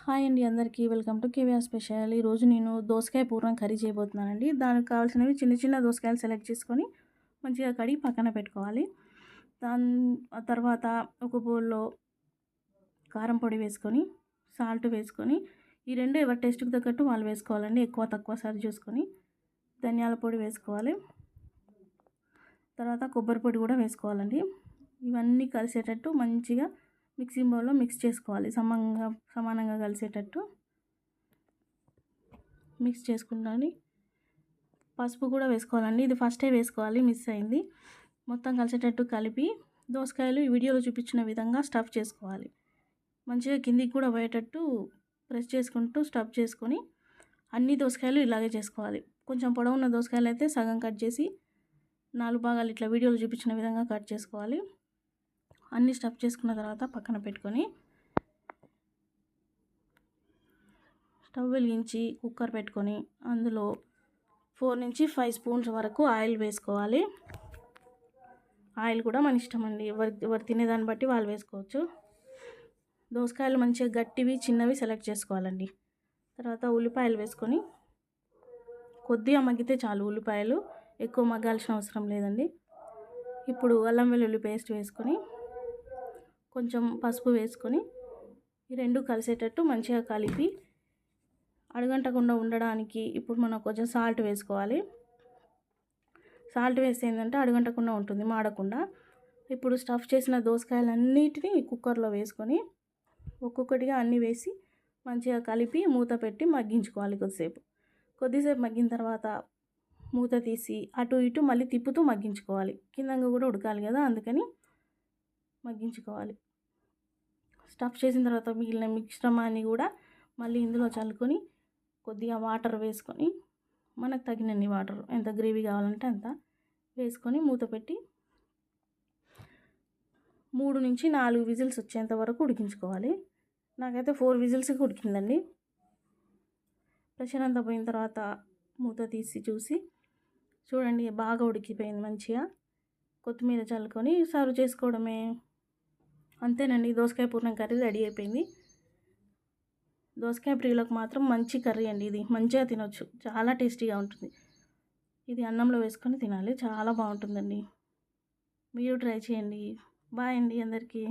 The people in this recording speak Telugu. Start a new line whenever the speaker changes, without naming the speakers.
హాయ్ అండి అందరికీ వెల్కమ్ టు కేవీఆర్ స్పెషల్. ఈరోజు నేను దోసకాయ పూర్ణం కర్రీ చేయబోతున్నానండి. దానికి కావాల్సినవి చిన్న చిన్న దోసకాయలు సెలెక్ట్ చేసుకొని మంచిగా కడిగి పక్కన పెట్టుకోవాలి. ఆ తర్వాత ఒక బౌల్లో కారం పొడి వేసుకొని సాల్ట్ వేసుకొని ఈ రెండు ఎవరి టేస్ట్కి తగ్గట్టు వాళ్ళు వేసుకోవాలండి. ఎక్కువ తక్కువ సరి చూసుకొని ధనియాల పొడి వేసుకోవాలి. తర్వాత కొబ్బరి పొడి కూడా వేసుకోవాలండి. ఇవన్నీ కలిసేటట్టు మంచిగా మిక్సింగ్ బౌల్లో మిక్స్ చేసుకోవాలి. సమానంగా కలిసేటట్టు మిక్స్ చేసుకుంటాను. పసుపు కూడా వేసుకోవాలండి. ఇది ఫస్టే వేసుకోవాలి, మిస్ అయింది. మొత్తం కలిసేటట్టు కలిపి దోసకాయలు ఈ వీడియోలో చూపించిన విధంగా స్టఫ్ చేసుకోవాలి. మంచిగా కిందికి కూడా పోయేటట్టు ప్రెస్ చేసుకుంటూ స్టఫ్ చేసుకొని అన్ని దోసకాయలు ఇలాగే చేసుకోవాలి. కొంచెం పొడవున్న దోసకాయలు అయితే సగం కట్ చేసి 4 భాగాలు ఇట్లా వీడియోలో చూపించిన విధంగా కట్ చేసుకోవాలి. అన్నీ స్టఫ్ చేసుకున్న తర్వాత పక్కన పెట్టుకొని స్టవ్ వెలిగించి కుక్కర్ పెట్టుకొని అందులో 4 నుంచి 5 స్పూన్స్ వరకు ఆయిల్ వేసుకోవాలి. ఆయిల్ కూడా మన ఇష్టం అండి, ఎవరు తినేదాన్ని బట్టి వాళ్ళు వేసుకోవచ్చు. దోసకాయలు మంచిగా గట్టివి చిన్నవి సెలెక్ట్ చేసుకోవాలండి. తర్వాత ఉల్లిపాయలు వేసుకొని కొద్దిగా మగ్గితే చాలు, ఉల్లిపాయలు ఎక్కువ మగ్గాల్సిన అవసరం లేదండి. ఇప్పుడు అల్లం వెల్లుల్లి పేస్ట్ వేసుకొని కొంచెం పసుపు వేసుకొని ఈ రెండు కలిసేటట్టు మంచిగా కలిపి అడుగంటకుండా ఉండడానికి ఇప్పుడు మనం కొంచెం సాల్ట్ వేసుకోవాలి. సాల్ట్ వేస్తే ఏంటంటే అడుగంటకుండా ఉంటుంది, మాడకుండా. ఇప్పుడు స్టఫ్ చేసిన దోసకాయలన్నిటినీ కుక్కర్లో వేసుకొని ఒక్కొక్కటిగా అన్నీ వేసి మంచిగా కలిపి మూత పెట్టి మగ్గించుకోవాలి. కొద్దిసేపు మగ్గిన తర్వాత మూత తీసి అటు ఇటు మళ్ళీ తిప్పుతూ మగ్గించుకోవాలి. కిందంగా కూడా ఉడకాలి కదా, అందుకని మగ్గించుకోవాలి. స్టఫ్ చేసిన తర్వాత మిగిలిన మిశ్రమాన్ని కూడా మళ్ళీ ఇందులో చల్లుకొని కొద్దిగా వాటర్ వేసుకొని మనకు తగినన్ని వాటర్, ఎంత గ్రేవీ కావాలంటే అంత వేసుకొని మూత పెట్టి 3 నుంచి 4 విజిల్స్ వచ్చేంత వరకు ఉడికించుకోవాలి. నాకైతే 4 విజిల్స్కి ఉడికిందండి. ప్రెషర్ అంతా పోయిన తర్వాత మూత తీసి చూడండి బాగా ఉడికిపోయింది. మంచిగా కొత్తిమీర చల్లుకొని సర్వ్ చేసుకోవడమే. అంతేనండి, దోసకాయ పూర్ణం కర్రీ రెడీ అయిపోయింది. దోసకాయ ప్రియులకు మాత్రం మంచి కర్రీ అండి, ఇది మంచిగా తినొచ్చు, చాలా టేస్టీగా ఉంటుంది. ఇది అన్నంలో వేసుకొని తినాలి, చాలా బాగుంటుందండి. మీరు ట్రై చేయండి. బాయ్ అండి అందరికీ.